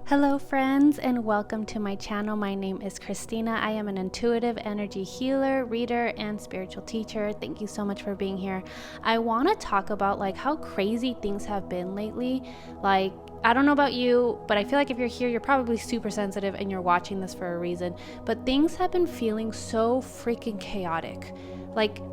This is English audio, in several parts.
Hello friends, and welcome to my channel. My name is Christina. I am an intuitive energy healer, reader, and spiritual teacher. Thank you so much for being here. I want to talk about how crazy things have been lately. I don't know about you, but I feel like if you're here, you're probably super sensitive and you're watching this for a reason. But things have been feeling so freaking chaotic.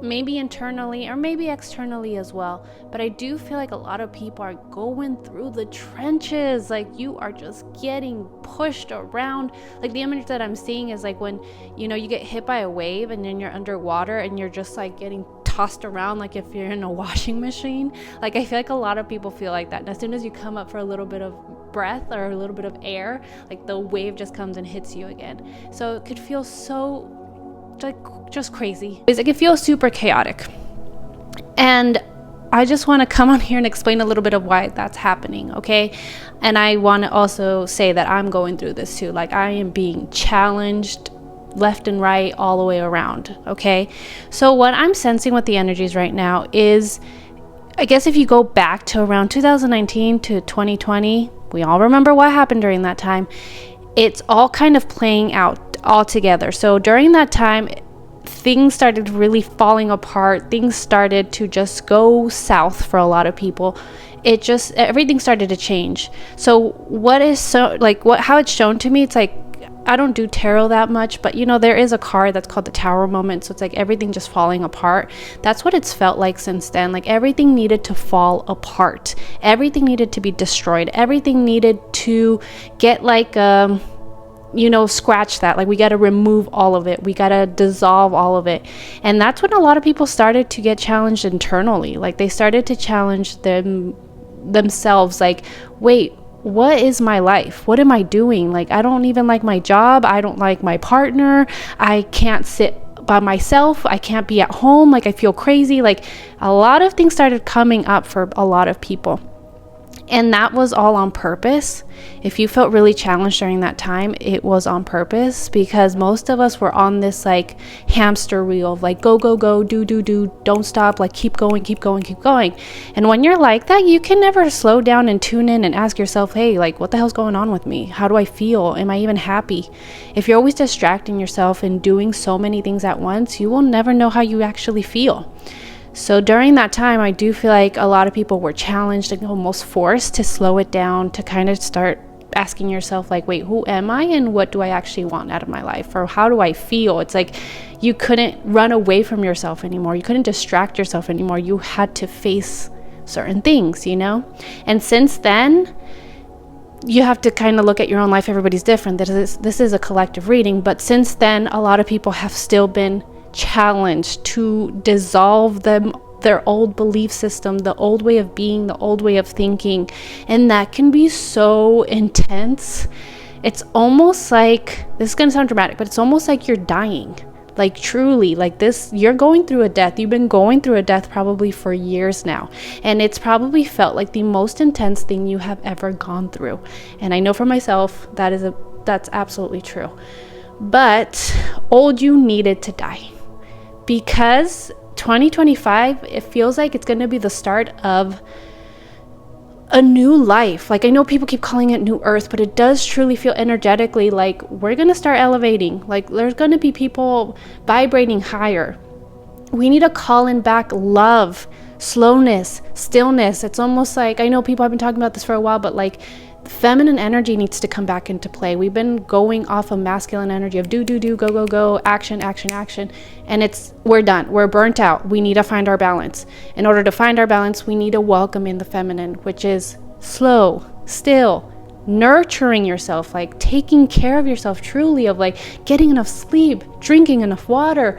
Maybe internally or maybe externally as well, but I do feel like a lot of people are going through the trenches. You are just getting pushed around. The image that I'm seeing is when you get hit by a wave and then you're underwater and you're just getting tossed around like if you're in a washing machine. I feel like a lot of people feel like that, and as soon as you come up for a little bit of breath or a little bit of air, the wave just comes and hits you again. So it could feel so just crazy. It can feel super chaotic, and I just want to come on here and explain a little bit of why that's happening, okay? And I want to also say that I'm going through this too. I am being challenged left and right, all the way around, okay? So what I'm sensing with the energies right now is, I guess if you go back to around 2019 to 2020, we all remember what happened during that time. It's all kind of playing out all together. So during that time, things started really falling apart. Things started to just go south for a lot of people. Everything started to change. So how it's shown to me, it's I don't do tarot that much, but there is a card that's called the Tower Moment. So it's everything just falling apart. That's what it's felt like since then. Everything needed to fall apart. Everything needed to be destroyed. Everything needed to get scratch that. We got to remove all of it. We got to dissolve all of it. And that's when a lot of people started to get challenged internally. They started to challenge themselves. Wait, what is my life? What am I doing? I don't even like my job. I don't like my partner. I can't sit by myself. I can't be at home. I feel crazy. A lot of things started coming up for a lot of people. And that was all on purpose. If you felt really challenged during that time, it was on purpose, because most of us were on this hamster wheel of go, go, go, do, don't stop, keep going, keep going, keep going. And when you're like that, you can never slow down and tune in and ask yourself, hey, what the hell's going on with me? How do I feel? Am I even happy? If you're always distracting yourself and doing so many things at once, you will never know how you actually feel. So during that time, I do feel like a lot of people were challenged and almost forced to slow it down, to kind of start asking yourself, wait, who am I and what do I actually want out of my life? Or how do I feel? It's you couldn't run away from yourself anymore. You couldn't distract yourself anymore. You had to face certain things, And since then, you have to kind of look at your own life. Everybody's different. This is a collective reading. But since then, a lot of people have still been challenged to dissolve their old belief system, the old way of being, the old way of thinking. And that can be so intense. It's almost this is going to sound dramatic, but it's almost you're dying. Truly, you're going through a death. You've been going through a death probably for years now. And it's probably felt like the most intense thing you have ever gone through. And I know for myself, that's absolutely true. But you needed to die. Because 2025, it feels like it's going to be the start of a new life. I know people keep calling it New Earth, but it does truly feel energetically we're going to start elevating. There's going to be people vibrating higher. We need to call in back love, slowness, stillness. It's almost I know people have been talking about this for a while, but feminine energy needs to come back into play. We've been going off of masculine energy of do, go, go, go, action, action, action. And we're done. We're burnt out. We need to find our balance. In order to find our balance, we need to welcome in the feminine, which is slow, still, nurturing yourself, taking care of yourself truly, of getting enough sleep, drinking enough water,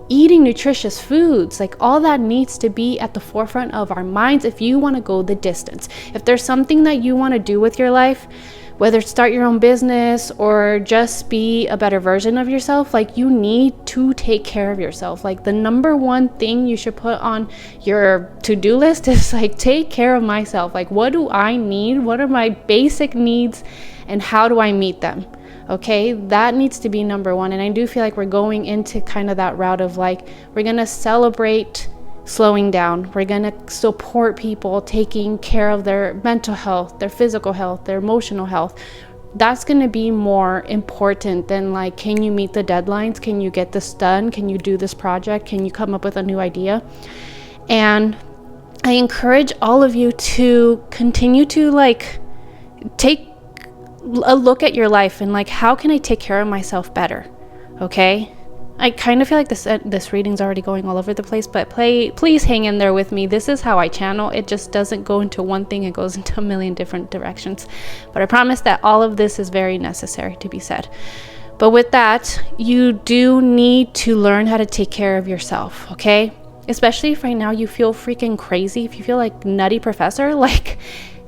eating nutritious foods. All that needs to be at the forefront of our minds if you want to go the distance. If there's something that you want to do with your life, whether it's start your own business or just be a better version of yourself, you need to take care of yourself. The number one thing you should put on your to-do list is take care of myself. What do I need? What are my basic needs and how do I meet them? Okay, that needs to be number one. And I do feel we're going into kind of that route of we're going to celebrate slowing down. We're going to support people taking care of their mental health, their physical health, their emotional health. that's going to be more important than like, can you meet the deadlines? Can you get this done? Can you do this project? Can you come up with a new idea? And I encourage all of you to continue to like take a look at your life and like, how can I take care of myself better? Okay. I kind of feel like this reading's already going all over the place, but please hang in there with me. This is how I channel. It just doesn't go into one thing. It goes into a million different directions. But I promise that all of this is very necessary to be said. But with that, you do need to learn how to take care of yourself, okay? Especially if right now you feel freaking crazy, if you feel like nutty professor, like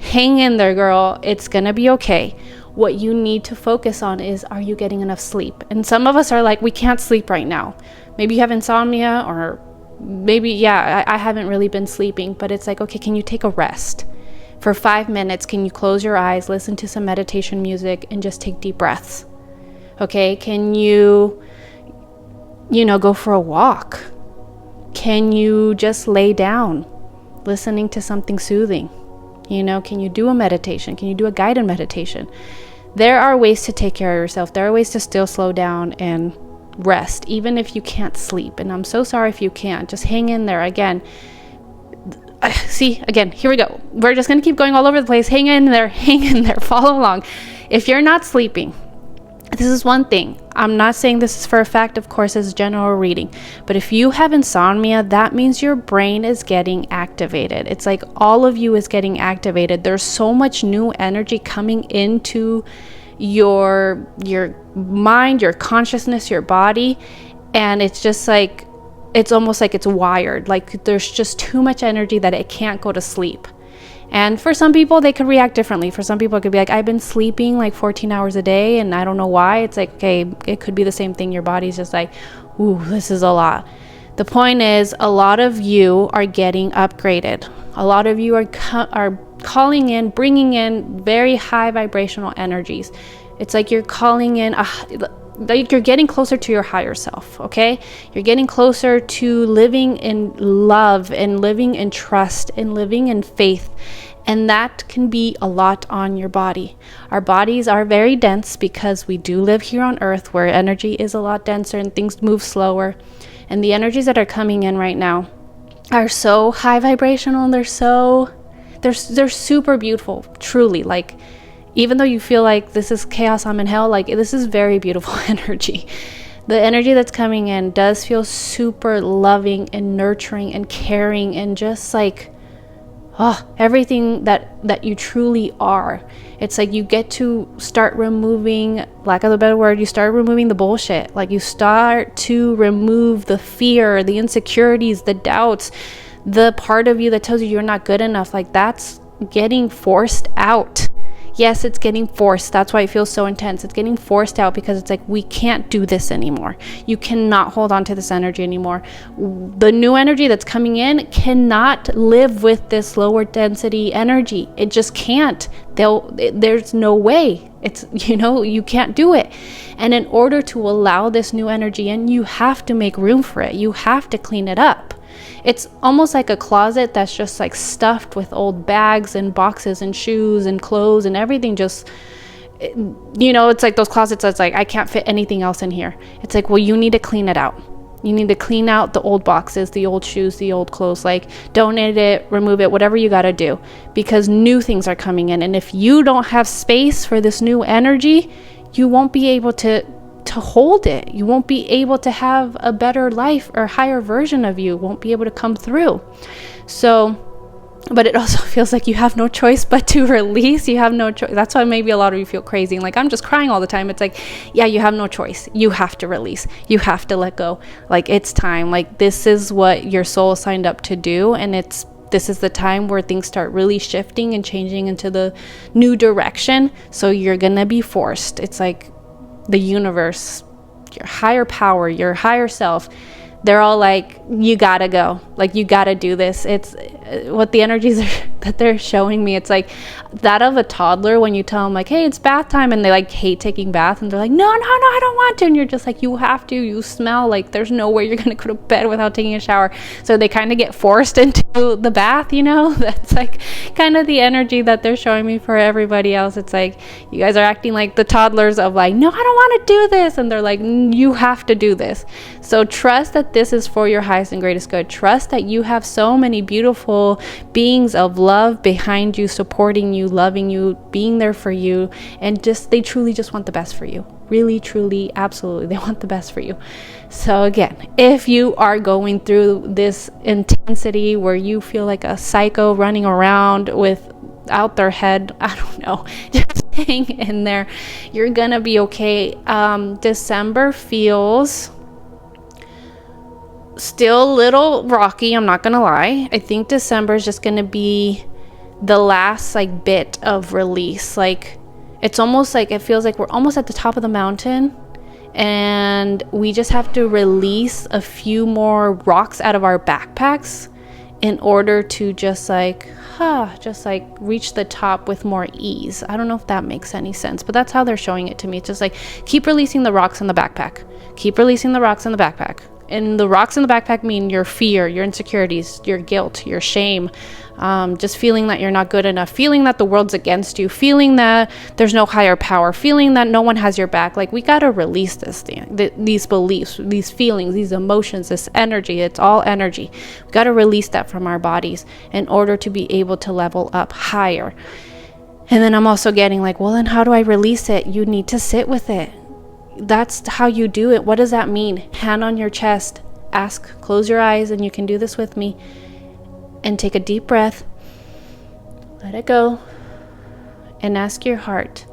hang in there, girl. It's gonna be okay. What you need to focus on is, are you getting enough sleep? And some of us are like, we can't sleep right now. Maybe you have insomnia, or maybe, I haven't really been sleeping, but it's like, okay, can you take a rest? For 5 minutes, can you close your eyes, listen to some meditation music, and just take deep breaths? Okay, can you go for a walk? Can you just lay down, listening to something soothing? Can you do a meditation? Can you do a guided meditation? There are ways to take care of yourself. There are ways to still slow down and rest, even if you can't sleep. And I'm so sorry if you can't. Just hang in there. Again, here we go. We're just going to keep going all over the place. Hang in there. Follow along. If you're not sleeping, this is one thing. I'm not saying this is for a fact, of course, it's general reading. But if you have insomnia, that means your brain is getting activated. It's like all of you is getting activated. There's so much new energy coming into your mind, your consciousness, your body. And it's just like, it's almost like it's wired. Like there's just too much energy that it can't go to sleep. And for some people, they could react differently. For some people, it could be like, I've been sleeping like 14 hours a day and I don't know why. It's like, okay, it could be the same thing. Your body's just like, ooh, this is a lot. The point is, a lot of you are getting upgraded. A lot of you are calling in, bringing in very high vibrational energies. It's like you're calling in, like you're getting closer to your higher self, okay? You're getting closer to living in love and living in trust and living in faith. And that can be a lot on your body. Our bodies are very dense because we do live here on Earth, where energy is a lot denser and things move slower. And the energies that are coming in right now are so high vibrational. They're super beautiful, truly. Like, even though you feel like this is chaos, I'm in hell, like this is very beautiful energy. The energy that's coming in does feel super loving and nurturing and caring and just like, everything that you truly are. It's like you get to start removing, lack of a better word, you start removing the bullshit. Like you start to remove the fear, the insecurities, the doubts, the part of you that tells you you're not good enough. Like that's getting forced out. Yes, it's getting forced. That's why it feels so intense. It's getting forced out because it's like, we can't do this anymore. You cannot hold on to this energy anymore. The new energy that's coming in cannot live with this lower density energy. It just can't. There's no way. It's, you can't do it. And in order to allow this new energy in, you have to make room for it. You have to clean it up. It's almost like a closet that's just like stuffed with old bags and boxes and shoes and clothes and everything. Just, it's like those closets that's like, I can't fit anything else in here. It's like, well, you need to clean it out. You need to clean out the old boxes, the old shoes, the old clothes, like donate it, remove it, whatever you got to do, because new things are coming in. And if you don't have space for this new energy, you won't be able to hold it. You won't be able to have a better life, or higher version of you won't be able to come through. So, but it also feels like you have no choice but to release. You have no choice. That's why maybe a lot of you feel crazy. Like, I'm just crying all the time. It's like, yeah, you have no choice. You have to release. You have to let go. Like, it's time. Like, this is what your soul signed up to do. And this is the time where things start really shifting and changing into the new direction. So you're going to be forced. It's like, the universe, your higher power, your higher self, they're all like, you gotta go. Like, you gotta do this. It's what the energies are, that they're showing me. It's like that of a toddler when you tell them like, hey, it's bath time, and they like hate taking baths, and they're like, no, I don't want to, and you're just like, you have to, you smell, like there's no way you're gonna go to bed without taking a shower. So they kind of get forced into the bath, you know. That's like kind of the energy that they're showing me for everybody else. It's like, you guys are acting like the toddlers of like, no, I don't want to do this, and they're like, you have to do this. So trust that this is for your highest and greatest good. Trust that you have so many beautiful beings of love behind you, supporting you, loving you, being there for you, and just they truly just want the best for you. Really, truly, absolutely, they want the best for you. So again, if you are going through this intensity where you feel like a psycho running around without their head, I don't know, just hang in there. You're gonna be okay. December feels still a little rocky, I'm not gonna lie. I think December is just gonna be the last like bit of release. Like it's almost like it feels like we're almost at the top of the mountain, and we just have to release a few more rocks out of our backpacks in order to just like reach the top with more ease. I don't know if that makes any sense, but that's how they're showing it to me. It's just like, keep releasing the rocks in the backpack. Keep releasing the rocks in the backpack. And the rocks in the backpack mean your fear, your insecurities, your guilt, your shame, just feeling that you're not good enough, feeling that the world's against you, feeling that there's no higher power, feeling that no one has your back. Like, we got to release this thing, these beliefs, these feelings, these emotions, this energy. It's all energy. We got to release that from our bodies in order to be able to level up higher. And then I'm also getting like, well, then how do I release it? You need to sit with it. That's how you do it. What does that mean? Hand on your chest, ask, close your eyes, and you can do this with me, and take a deep breath, let it go, and ask your heart,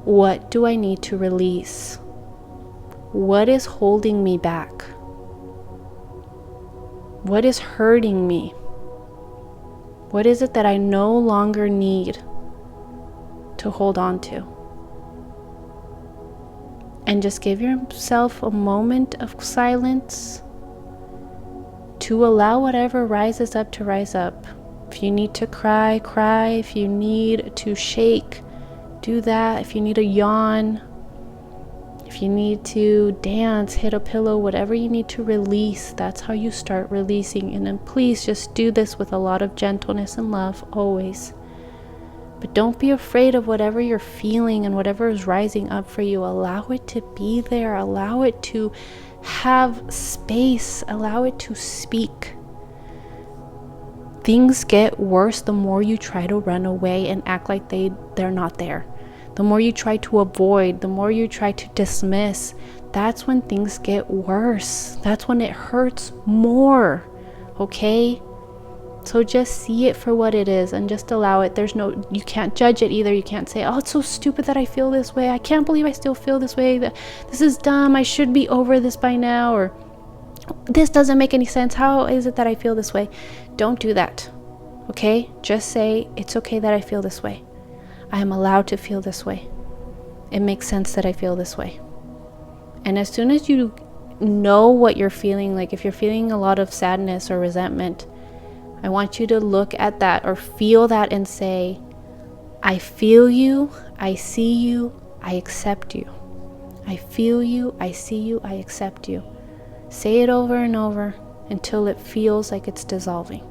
what do I need to release? What is holding me back? What is hurting me? What is it that I no longer need to hold on to? And just give yourself a moment of silence to allow whatever rises up to rise up. If you need to cry, cry. If you need to shake, do that. If you need a yawn, if you need to dance, hit a pillow, whatever you need to release, that's how you start releasing. And then please just do this with a lot of gentleness and love always. But don't be afraid of whatever you're feeling and whatever is rising up for you. Allow it to be there. Allow it to have space. Allow it to speak. Things get worse the more you try to run away and act like they're not there. The more you try to avoid, the more you try to dismiss, that's when things get worse. That's when it hurts more. Okay? So just see it for what it is and just allow it. You can't judge it either. You can't say, oh, it's so stupid that I feel this way. I can't believe I still feel this way. This is dumb. I should be over this by now. Or this doesn't make any sense. How is it that I feel this way? Don't do that. Okay? Just say, it's okay that I feel this way. I am allowed to feel this way. It makes sense that I feel this way. And as soon as you know what you're feeling, like if you're feeling a lot of sadness or resentment, I want you to look at that or feel that and say, I feel you, I see you, I accept you. I feel you, I see you, I accept you. Say it over and over until it feels like it's dissolving.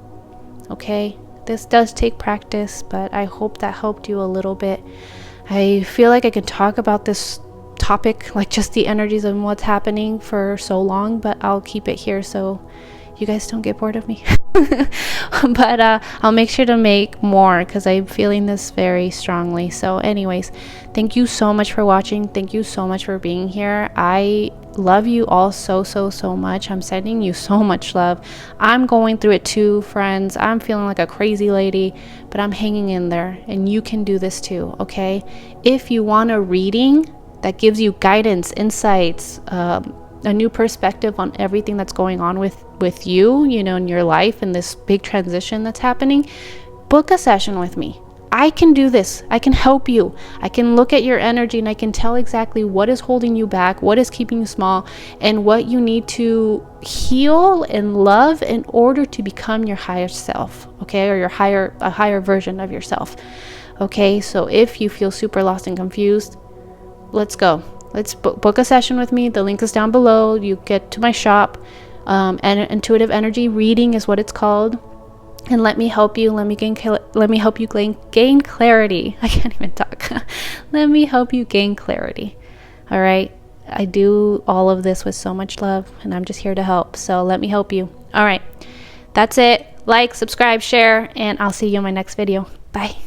Okay? This does take practice, but I hope that helped you a little bit. I feel like I could talk about this topic, like just the energies and what's happening, for so long, but I'll keep it here so you guys don't get bored of me. But I'll make sure to make more because I'm feeling this very strongly. So anyways, thank you so much for watching. Thank you so much for being here. I love you all so much. I'm sending you so much love. I'm going through it too, friends. I'm feeling like a crazy lady, but I'm hanging in there, and you can do this too. Okay? If you want a reading that gives you guidance, insights, a new perspective on everything that's going on with you, in your life, and this big transition that's happening, book a session with me. I can do this. I can help you. I can look at your energy and I can tell exactly what is holding you back, what is keeping you small, and what you need to heal and love in order to become your higher self, okay? Or a higher version of yourself. Okay? So if you feel super lost and confused, let's go. Let's book a session with me. The link is down below. You get to my shop. And intuitive energy reading is what it's called. And let me help you. Let me help you gain clarity. I can't even talk. Let me help you gain clarity. All right. I do all of this with so much love, and I'm just here to help. So let me help you. All right. That's it. Like, subscribe, share, and I'll see you in my next video. Bye.